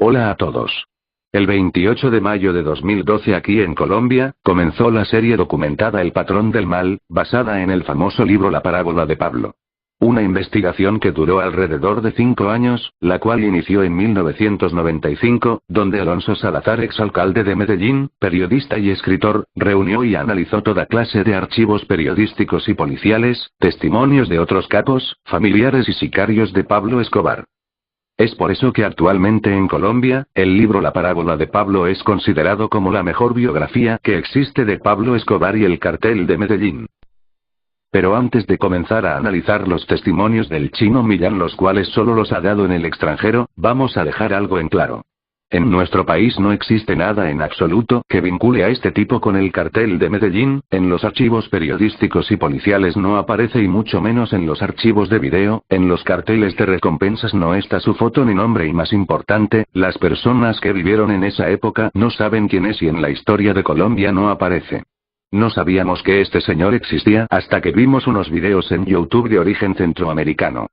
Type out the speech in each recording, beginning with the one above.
Hola a todos. El 28 de mayo de 2012 aquí en Colombia, comenzó la serie documentada El Patrón del Mal, basada en el famoso libro La Parábola de Pablo. Una investigación que duró alrededor de 5 años, la cual inició en 1995, donde Alonso Salazar, exalcalde de Medellín, periodista y escritor, reunió y analizó toda clase de archivos periodísticos y policiales, testimonios de otros capos, familiares y sicarios de Pablo Escobar. Es por eso que actualmente en Colombia, el libro La Parábola de Pablo es considerado como la mejor biografía que existe de Pablo Escobar y el cartel de Medellín. Pero antes de comenzar a analizar los testimonios del Chino Millán, los cuales solo los ha dado en el extranjero, vamos a dejar algo en claro. En nuestro país no existe nada en absoluto que vincule a este tipo con el cartel de Medellín, en los archivos periodísticos y policiales no aparece y mucho menos en los archivos de video, en los carteles de recompensas no está su foto ni nombre y más importante, las personas que vivieron en esa época no saben quién es y en la historia de Colombia no aparece. No sabíamos que este señor existía hasta que vimos unos videos en YouTube de origen centroamericano.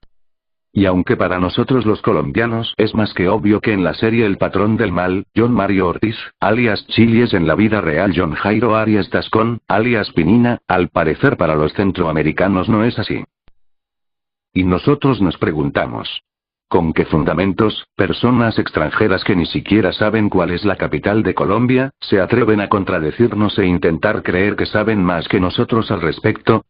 Y aunque para nosotros los colombianos es más que obvio que en la serie El Patrón del Mal, John Mario Ortiz, alias Chili, es en la vida real John Jairo Arias Tascón, alias Pinina, al parecer para los centroamericanos no es así. Y nosotros nos preguntamos: ¿con qué fundamentos, personas extranjeras que ni siquiera saben cuál es la capital de Colombia, se atreven a contradecirnos e intentar creer que saben más que nosotros al respecto?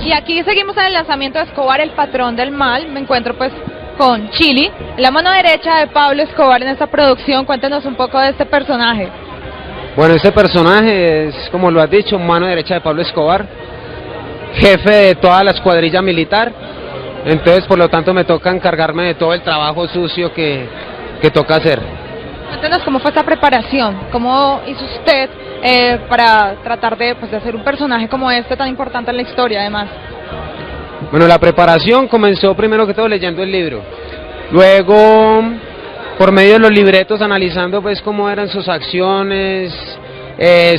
Y aquí seguimos en el lanzamiento de Escobar, El Patrón del Mal. Me encuentro pues con Chili, la mano derecha de Pablo Escobar en esta producción. Cuéntanos un poco de este personaje. Bueno, este personaje es, como lo has dicho, mano derecha de Pablo Escobar, jefe de toda la escuadrilla militar. Entonces, por lo tanto, me toca encargarme de todo el trabajo sucio que toca hacer. Cuéntanos cómo fue esta preparación, cómo hizo usted para tratar de hacer un personaje como este tan importante en la historia, además. Bueno, la preparación comenzó primero que todo leyendo el libro, luego por medio de los libretos analizando pues cómo eran sus acciones,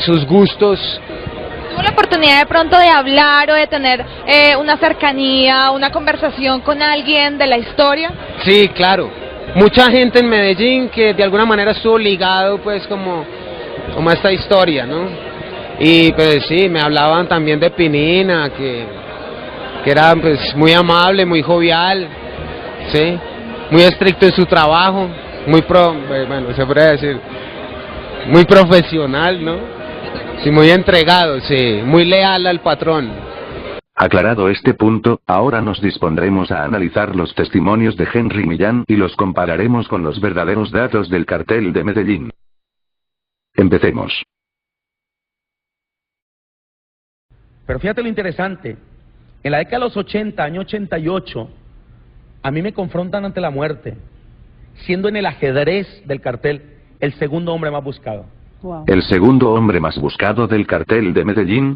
sus gustos. ¿Tuvo la oportunidad de pronto de hablar o de tener una cercanía, una conversación con alguien de la historia? Sí, claro. Mucha gente en Medellín que de alguna manera estuvo ligado pues como a esta historia, ¿no? Y pues sí, me hablaban también de Pinina, que era pues muy amable, muy jovial, ¿sí? Muy estricto en su trabajo, bueno, se podría decir, muy profesional, ¿no? Sí, muy entregado, sí, muy leal al patrón. Aclarado este punto, ahora nos dispondremos a analizar los testimonios de Henry Millán y los compararemos con los verdaderos datos del cartel de Medellín. Empecemos. Pero fíjate lo interesante, en la década de los 80, año 88, a mí me confrontan ante la muerte, siendo en el ajedrez del cartel el segundo hombre más buscado. Wow. ¿El segundo hombre más buscado del cartel de Medellín?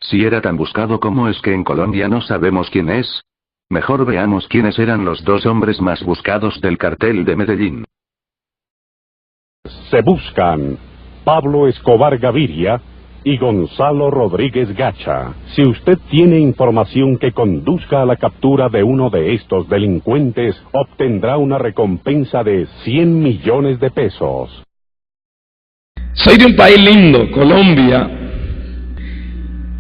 Si era tan buscado, ¿cómo es que en Colombia no sabemos quién es? Mejor veamos quiénes eran los dos hombres más buscados del cartel de Medellín. Se buscan Pablo Escobar Gaviria y Gonzalo Rodríguez Gacha. Si usted tiene información que conduzca a la captura de uno de estos delincuentes, obtendrá una recompensa de 100 millones de pesos. Soy de un país lindo, Colombia.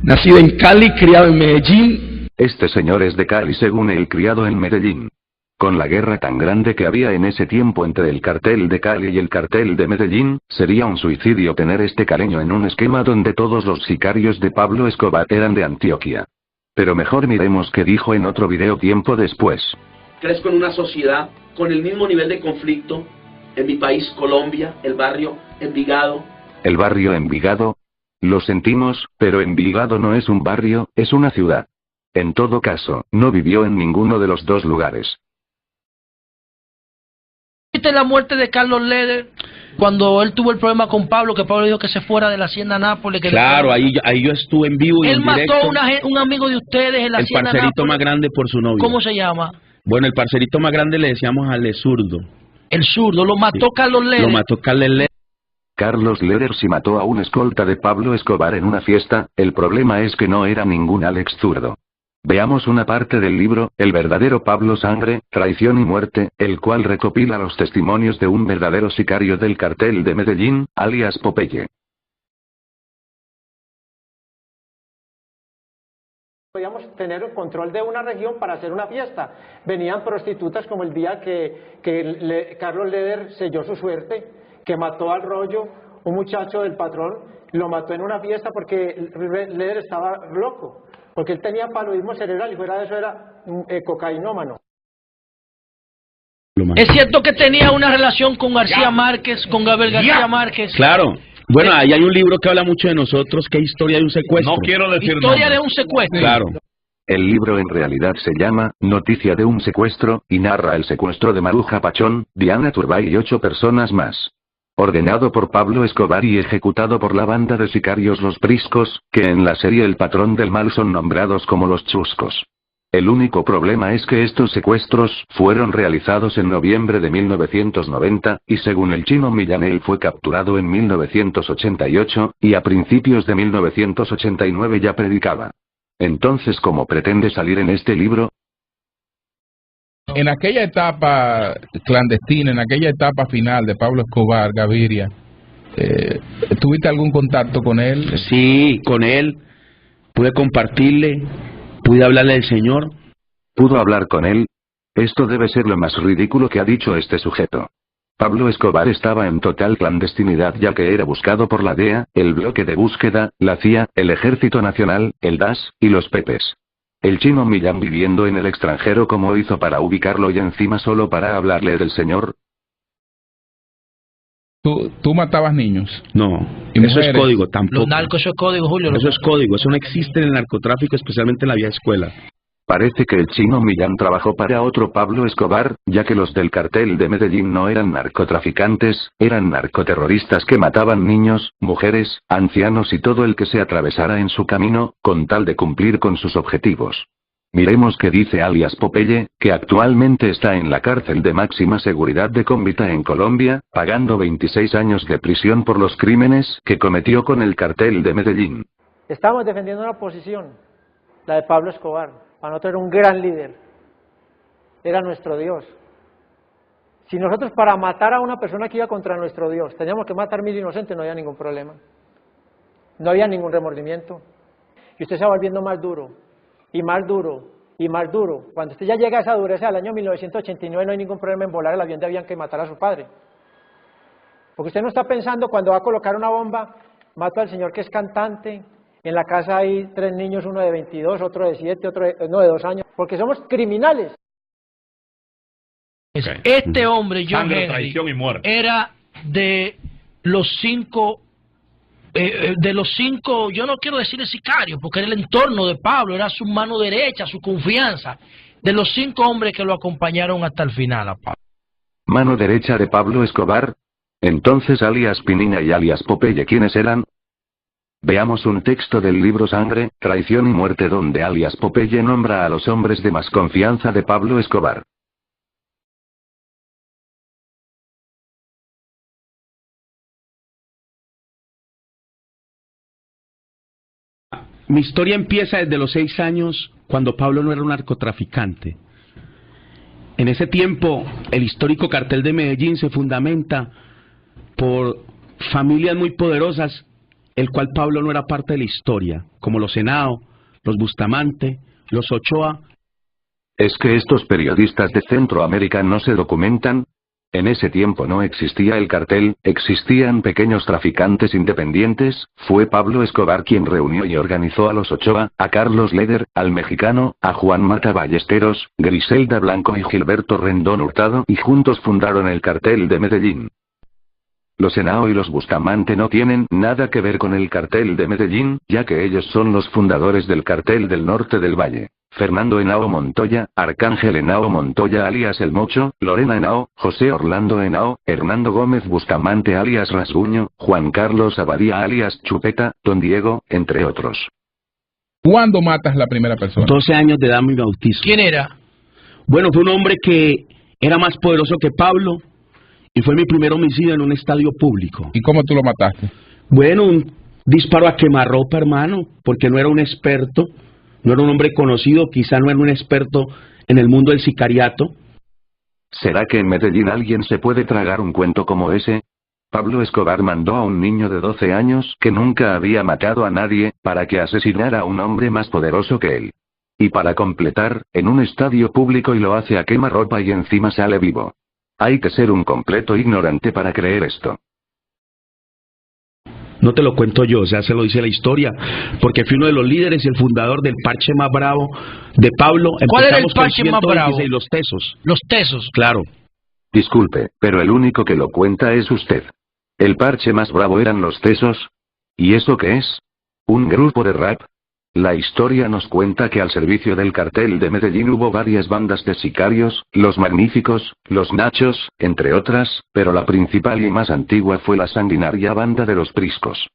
Nacido en Cali, criado en Medellín. Este señor es de Cali, según él, criado en Medellín. Con la guerra tan grande que había en ese tiempo entre el cartel de Cali y el cartel de Medellín, sería un suicidio tener este caleño en un esquema donde todos los sicarios de Pablo Escobar eran de Antioquia. Pero mejor miremos qué dijo en otro video tiempo después. Crezco en una sociedad con el mismo nivel de conflicto. En mi país, Colombia, el barrio Envigado. ¿El barrio Envigado? Lo sentimos, pero Envigado no es un barrio, es una ciudad. En todo caso, no vivió en ninguno de los dos lugares. ¿Viste la muerte de Carlos Leder cuando él tuvo el problema con Pablo, que Pablo dijo que se fuera de la hacienda Nápoles? Que claro, ahí yo estuve en vivo y él en directo. Él mató a un amigo de ustedes en la hacienda Nápoles. El parcerito más grande por su novio. ¿Cómo se llama? Bueno, el parcerito más grande le decíamos al zurdo. El zurdo, lo mató Carlos Leder. Lo mató Carlos Leder. Carlos Leder sí mató a un escolta de Pablo Escobar en una fiesta, el problema es que no era ningún Alex zurdo. Veamos una parte del libro, El verdadero Pablo Sangre, Traición y Muerte, el cual recopila los testimonios de un verdadero sicario del cartel de Medellín, alias Popeye. Podíamos tener control de una región para hacer una fiesta. Venían prostitutas como el día que Carlos Leder selló su suerte, que mató al Rollo, un muchacho del patrón, lo mató en una fiesta porque Leder estaba loco, porque él tenía paludismo cerebral y fuera de eso era cocainómano. Es cierto que tenía una relación con García Márquez, con Gabriel García Márquez. Claro. Bueno, ahí hay un libro que habla mucho de nosotros, que es Historia de un secuestro. No quiero decir Historia de un secuestro. Claro. El libro en realidad se llama Noticia de un secuestro, y narra el secuestro de Maruja Pachón, Diana Turbay y 8 personas más. Ordenado por Pablo Escobar y ejecutado por la banda de sicarios Los Priscos, que en la serie El Patrón del Mal son nombrados como los Chuscos. El único problema es que estos secuestros fueron realizados en noviembre de 1990, y según el chino Millán él fue capturado en 1988, y a principios de 1989 ya predicaba. Entonces, ¿cómo pretende salir en este libro? En aquella etapa clandestina, en aquella etapa final de Pablo Escobar Gaviria, ¿tuviste algún contacto con él? Sí, con él. Pude compartirle. ¿Pude hablarle del Señor? ¿Pudo hablar con él? Esto debe ser lo más ridículo que ha dicho este sujeto. Pablo Escobar estaba en total clandestinidad ya que era buscado por la DEA, el Bloque de Búsqueda, la CIA, el Ejército Nacional, el DAS, y los Pepes. El chino Millán viviendo en el extranjero, ¿cómo hizo para ubicarlo y encima solo para hablarle del Señor? ¿Tú matabas niños? No, ¿Y eso mujeres? es código, tampoco. Los narcos, eso es código, Julio. Eso es código, eso no existe en el narcotráfico, especialmente en la vieja escuela. Parece que el chino Millán trabajó para otro Pablo Escobar, ya que los del cartel de Medellín no eran narcotraficantes, eran narcoterroristas que mataban niños, mujeres, ancianos y todo el que se atravesara en su camino, con tal de cumplir con sus objetivos. Miremos qué dice alias Popeye, que actualmente está en la cárcel de máxima seguridad de Cómbita en Colombia, pagando 26 años de prisión por los crímenes que cometió con el cartel de Medellín. Estamos defendiendo una posición, la de Pablo Escobar. Para nosotros era un gran líder, era nuestro Dios. Si nosotros para matar a una persona que iba contra nuestro Dios, teníamos que matar 1000 inocentes, no había ningún problema. No había ningún remordimiento. Y usted se va volviendo más duro, y más duro, y más duro. Cuando usted ya llega a esa dureza del año 1989, no hay ningún problema en volar el avión de Avianca y matar a su padre. Porque usted no está pensando cuando va a colocar una bomba, mato al señor que es cantante. En la casa hay 3 niños, uno de 22, otro de 7, otro de 2 años, porque somos criminales. Okay. Este hombre, John Sangre, Henry, traición y muerte. era de los 5, yo no quiero decir el sicario, porque era el entorno de Pablo, era su mano derecha, su confianza, de los 5 hombres que lo acompañaron hasta el final a Pablo. ¿Mano derecha de Pablo Escobar? Entonces alias Pinina y alias Popeye, ¿quiénes eran? Veamos un texto del libro Sangre, Traición y Muerte donde alias Popeye nombra a los hombres de más confianza de Pablo Escobar. Mi historia empieza desde los 6 años, cuando Pablo no era un narcotraficante. En ese tiempo, el histórico cartel de Medellín se fundamenta por familias muy poderosas, el cual Pablo no era parte de la historia, como los Henao, los Bustamante, los Ochoa. ¿Es que estos periodistas de Centroamérica no se documentan? En ese tiempo no existía el cartel, existían pequeños traficantes independientes. Fue Pablo Escobar quien reunió y organizó a los Ochoa, a Carlos Leder, al mexicano, a Juan Mata Ballesteros, Griselda Blanco y Gilberto Rendón Hurtado, y juntos fundaron el cartel de Medellín. Los Henao y los Bustamante no tienen nada que ver con el cartel de Medellín, ya que ellos son los fundadores del cartel del norte del Valle. Fernando Henao Montoya, Arcángel Henao Montoya alias El Mocho, Lorena Henao, José Orlando Henao, Hernando Gómez Bustamante alias Rasguño, Juan Carlos Abadía alias Chupeta, Don Diego, entre otros. ¿Cuándo matas la primera persona? 12 años de edad, mi bautizo. ¿Quién era? Bueno, fue un hombre que era más poderoso que Pablo y fue mi primer homicidio en un estadio público. ¿Y cómo tú lo mataste? Bueno, un disparo a quemarropa, hermano, porque no era un experto, no era un hombre conocido, quizá no era un experto en el mundo del sicariato. ¿Será que en Medellín alguien se puede tragar un cuento como ese? Pablo Escobar mandó a un niño de 12 años que nunca había matado a nadie, para que asesinara a un hombre más poderoso que él. Y para completar, en un estadio público y lo hace a quemarropa y encima sale vivo. Hay que ser un completo ignorante para creer esto. No te lo cuento yo, o sea, se lo dice la historia, porque fui uno de los líderes y el fundador del parche más bravo de Pablo. ¿Cuál era el Empezamos con parche más bravo? 126, los tesos. Los tesos. Claro. Disculpe, pero el único que lo cuenta es usted. ¿El parche más bravo eran los tesos? ¿Y eso qué es? ¿Un grupo de rap? La historia nos cuenta que al servicio del cartel de Medellín hubo varias bandas de sicarios, los Magníficos, los Nachos, entre otras, pero la principal y más antigua fue la sanguinaria banda de los Priscos.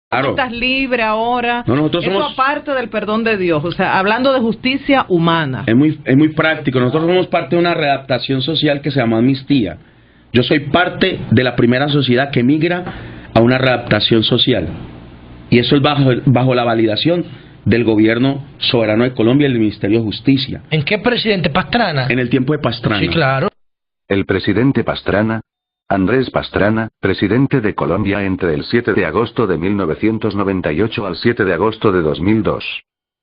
Claro. Estás libre ahora. No, nosotros Eso somos... aparte del perdón de Dios, o sea, hablando de justicia humana. Es muy práctico. Nosotros somos parte de una readaptación social que se llama Amnistía. Yo soy parte de la primera sociedad que migra a una readaptación social. Y eso es bajo la validación del gobierno soberano de Colombia y del Ministerio de Justicia. ¿En qué presidente? ¿Pastrana? En el tiempo de Pastrana. Sí, claro. El presidente Pastrana, Andrés Pastrana, presidente de Colombia entre el 7 de agosto de 1998 al 7 de agosto de 2002.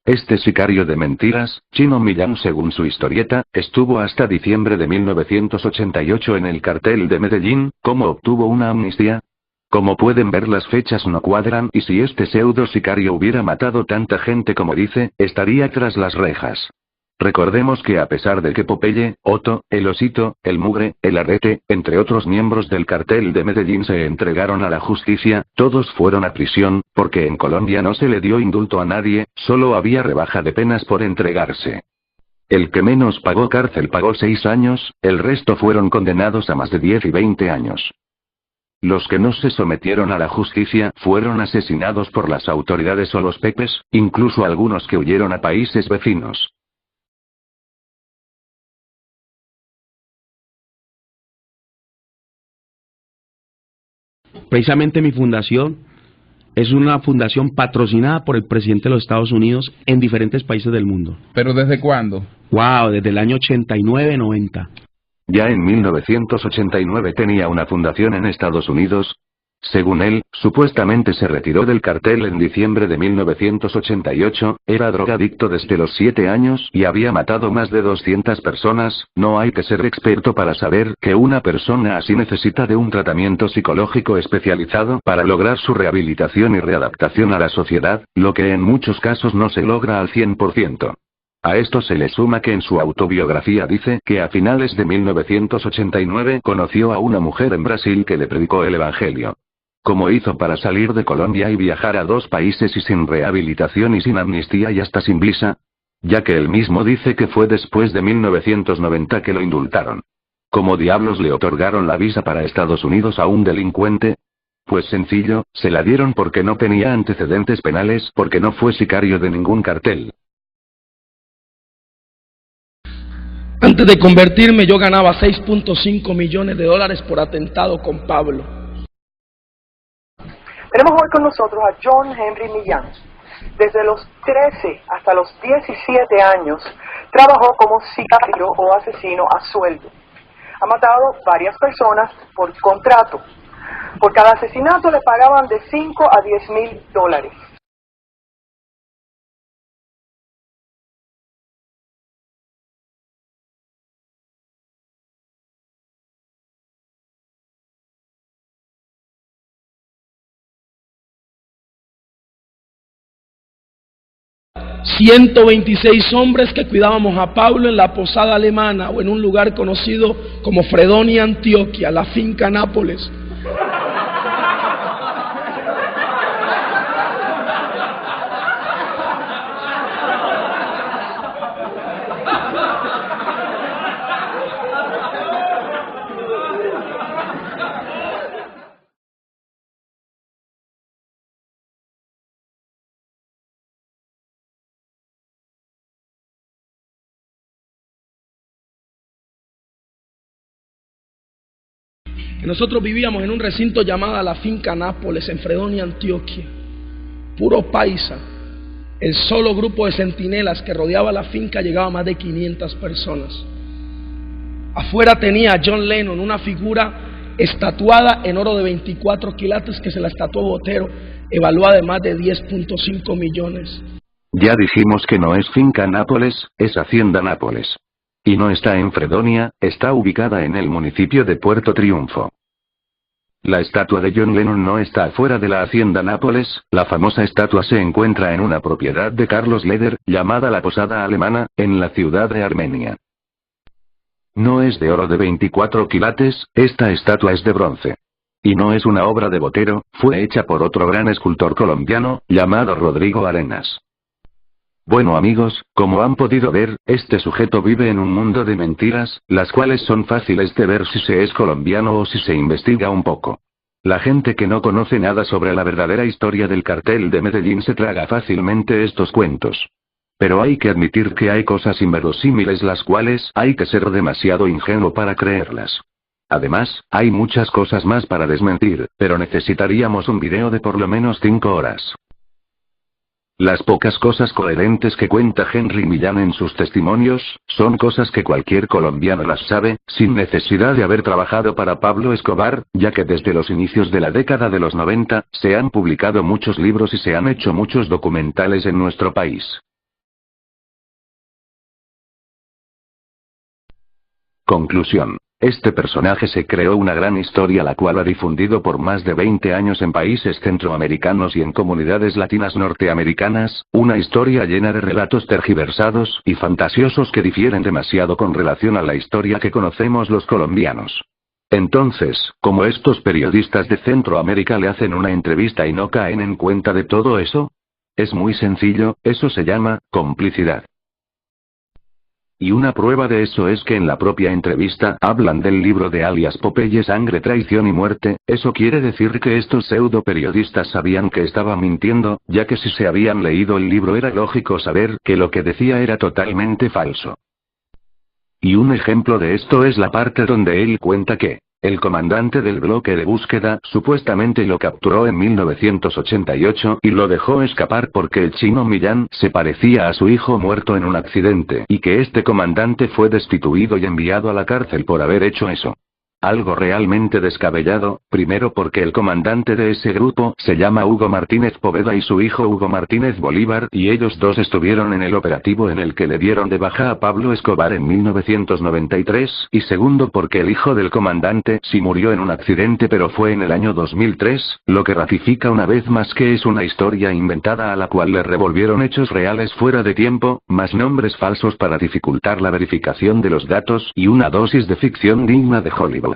Este sicario de mentiras, Chino Millán según su historieta, estuvo hasta diciembre de 1988 en el cartel de Medellín. ¿Cómo obtuvo una amnistía? Como pueden ver, las fechas no cuadran, y si este pseudo sicario hubiera matado tanta gente como dice, estaría tras las rejas. Recordemos que a pesar de que Popeye, Otto, el Osito, el Mugre, el Arrete, entre otros miembros del cartel de Medellín se entregaron a la justicia, todos fueron a prisión, porque en Colombia no se le dio indulto a nadie, solo había rebaja de penas por entregarse. El que menos pagó cárcel pagó 6 años, el resto fueron condenados a más de 10 y 20 años. Los que no se sometieron a la justicia fueron asesinados por las autoridades o los pepes, incluso algunos que huyeron a países vecinos. Precisamente mi fundación es una fundación patrocinada por el presidente de los Estados Unidos en diferentes países del mundo. ¿Pero desde cuándo? Wow, desde el año 89-90. Ya en 1989 tenía una fundación en Estados Unidos. Según él, supuestamente se retiró del cartel en diciembre de 1988, era drogadicto desde los 7 años y había matado más de 200 personas. No hay que ser experto para saber que una persona así necesita de un tratamiento psicológico especializado para lograr su rehabilitación y readaptación a la sociedad, lo que en muchos casos no se logra al 100%. A esto se le suma que en su autobiografía dice que a finales de 1989 conoció a una mujer en Brasil que le predicó el evangelio. ¿Cómo hizo para salir de Colombia y viajar a 2 países y sin rehabilitación y sin amnistía y hasta sin visa? Ya que él mismo dice que fue después de 1990 que lo indultaron. ¿Cómo diablos le otorgaron la visa para Estados Unidos a un delincuente? Pues sencillo, se la dieron porque no tenía antecedentes penales, porque no fue sicario de ningún cartel. Antes de convertirme yo ganaba 6.5 millones de dólares por atentado con Pablo. Tenemos hoy con nosotros a John Henry Millán. Desde los 13 hasta los 17 años trabajó como sicario o asesino a sueldo. Ha matado varias personas por contrato. Por cada asesinato le pagaban de 5 a 10 mil dólares. 126 hombres que cuidábamos a Pablo en la posada alemana o en un lugar conocido como Fredonia, Antioquia, la finca Nápoles. Nosotros vivíamos en un recinto llamado la finca Nápoles, en Fredonia, Antioquia. Puro paisa. El solo grupo de centinelas que rodeaba la finca llegaba a más de 500 personas. Afuera tenía a John Lennon, una figura estatuada en oro de 24 quilates que se la estatuó Botero, evaluada de más de 10.5 millones. Ya dijimos que no es finca Nápoles, es Hacienda Nápoles. Y no está en Fredonia, está ubicada en el municipio de Puerto Triunfo. La estatua de John Lennon no está afuera de la Hacienda Nápoles, la famosa estatua se encuentra en una propiedad de Carlos Leder, llamada la Posada Alemana, en la ciudad de Armenia. No es de oro de 24 quilates, esta estatua es de bronce. Y no es una obra de Botero, fue hecha por otro gran escultor colombiano, llamado Rodrigo Arenas. Bueno amigos, como han podido ver, este sujeto vive en un mundo de mentiras, las cuales son fáciles de ver si se es colombiano o si se investiga un poco. La gente que no conoce nada sobre la verdadera historia del cartel de Medellín se traga fácilmente estos cuentos. Pero hay que admitir que hay cosas inverosímiles las cuales hay que ser demasiado ingenuo para creerlas. Además, hay muchas cosas más para desmentir, pero necesitaríamos un video de por lo menos 5 horas. Las pocas cosas coherentes que cuenta Henry Millán en sus testimonios, son cosas que cualquier colombiano las sabe, sin necesidad de haber trabajado para Pablo Escobar, ya que desde los inicios de la década de los 90, se han publicado muchos libros y se han hecho muchos documentales en nuestro país. Conclusión. Este personaje se creó una gran historia la cual ha difundido por más de 20 años en países centroamericanos y en comunidades latinas norteamericanas, una historia llena de relatos tergiversados y fantasiosos que difieren demasiado con relación a la historia que conocemos los colombianos. Entonces, ¿cómo estos periodistas de Centroamérica le hacen una entrevista y no caen en cuenta de todo eso? Es muy sencillo, eso se llama complicidad. Y una prueba de eso es que en la propia entrevista hablan del libro de alias Popeye Sangre, Traición y Muerte, eso quiere decir que estos pseudo periodistas sabían que estaba mintiendo, ya que si se habían leído el libro era lógico saber que lo que decía era totalmente falso. Y un ejemplo de esto es la parte donde él cuenta que el comandante del bloque de búsqueda supuestamente lo capturó en 1988 y lo dejó escapar porque el chino Millán se parecía a su hijo muerto en un accidente y que este comandante fue destituido y enviado a la cárcel por haber hecho eso. Algo realmente descabellado, primero porque el comandante de ese grupo se llama Hugo Martínez Poveda y su hijo Hugo Martínez Bolívar y ellos dos estuvieron en el operativo en el que le dieron de baja a Pablo Escobar en 1993, y segundo porque el hijo del comandante sí murió en un accidente pero fue en el año 2003, lo que ratifica una vez más que es una historia inventada a la cual le revolvieron hechos reales fuera de tiempo, más nombres falsos para dificultar la verificación de los datos y una dosis de ficción digna de Hollywood.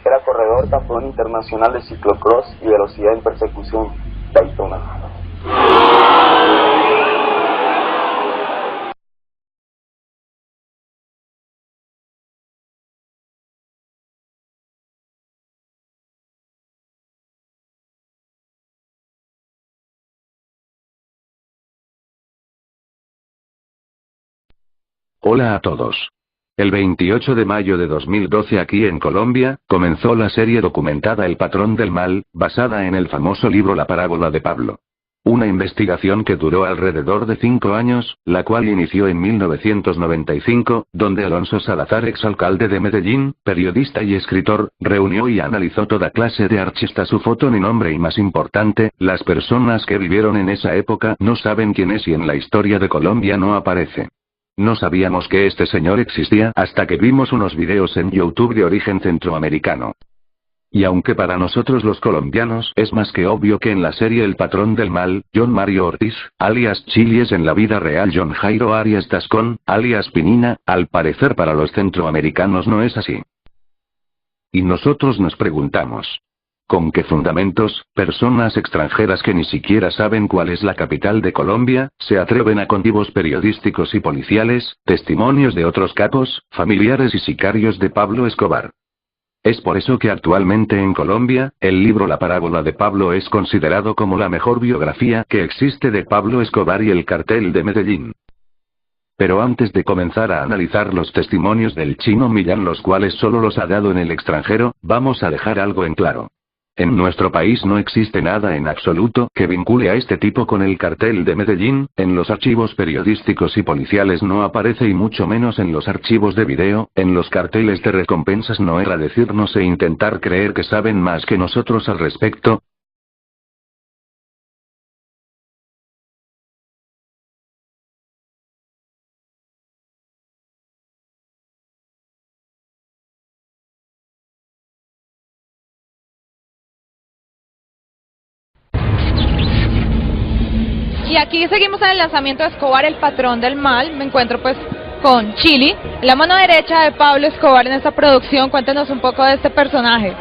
Era corredor campeón internacional de ciclocross y velocidad en persecución, Daytona. Hola a todos. El 28 de mayo de 2012 aquí en Colombia, comenzó la serie documentada El Patrón del Mal, basada en el famoso libro La Parábola de Pablo. Una investigación que duró alrededor de 5 años, la cual inició en 1995, donde Alonso Salazar, exalcalde de Medellín, periodista y escritor, reunió y analizó toda clase de archivos. Su foto ni nombre y, más importante, las personas que vivieron en esa época no saben quién es y en la historia de Colombia no aparece. No sabíamos que este señor existía hasta que vimos unos videos en YouTube de origen centroamericano. Y aunque para nosotros los colombianos es más que obvio que en la serie El Patrón del Mal, John Mario Ortiz, alias Chili, es en la vida real John Jairo Arias Tascón, alias Pinina, al parecer para los centroamericanos no es así. Y nosotros nos preguntamos: ¿con qué fundamentos, personas extranjeras que ni siquiera saben cuál es la capital de Colombia, se atreven a con vivos periodísticos y policiales, testimonios de otros capos, familiares y sicarios de Pablo Escobar? Es por eso que actualmente en Colombia, el libro La Parábola de Pablo es considerado como la mejor biografía que existe de Pablo Escobar y el cartel de Medellín. Pero antes de comenzar a analizar los testimonios del Chino Millán, los cuales solo los ha dado en el extranjero, vamos a dejar algo en claro. En nuestro país no existe nada en absoluto que vincule a este tipo con el cartel de Medellín, en los archivos periodísticos y policiales no aparece y mucho menos en los archivos de video, en los carteles de recompensas no era decirnos e intentar creer que saben más que nosotros al respecto. Y aquí seguimos en el lanzamiento de Escobar, El Patrón del Mal. Me encuentro pues con Chili, la mano derecha de Pablo Escobar en esta producción. Cuéntenos un poco de este personaje.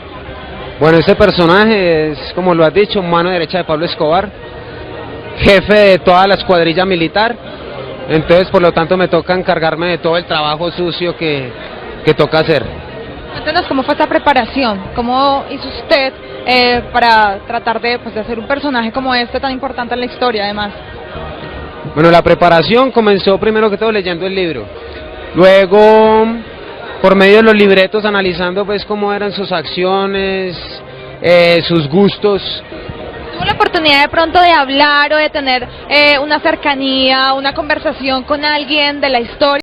Bueno, este personaje es, como lo has dicho, mano derecha de Pablo Escobar, jefe de toda la escuadrilla militar. Entonces, por lo tanto, me toca encargarme de todo el trabajo sucio que toca hacer. Cuéntenos cómo fue esta preparación, cómo hizo usted para tratar de hacer un personaje como este tan importante en la historia, además. Bueno, la preparación comenzó primero que todo leyendo el libro, luego por medio de los libretos analizando pues cómo eran sus acciones, sus gustos. ¿Tuvo la oportunidad de pronto de hablar o de tener una cercanía, una conversación con alguien de la historia?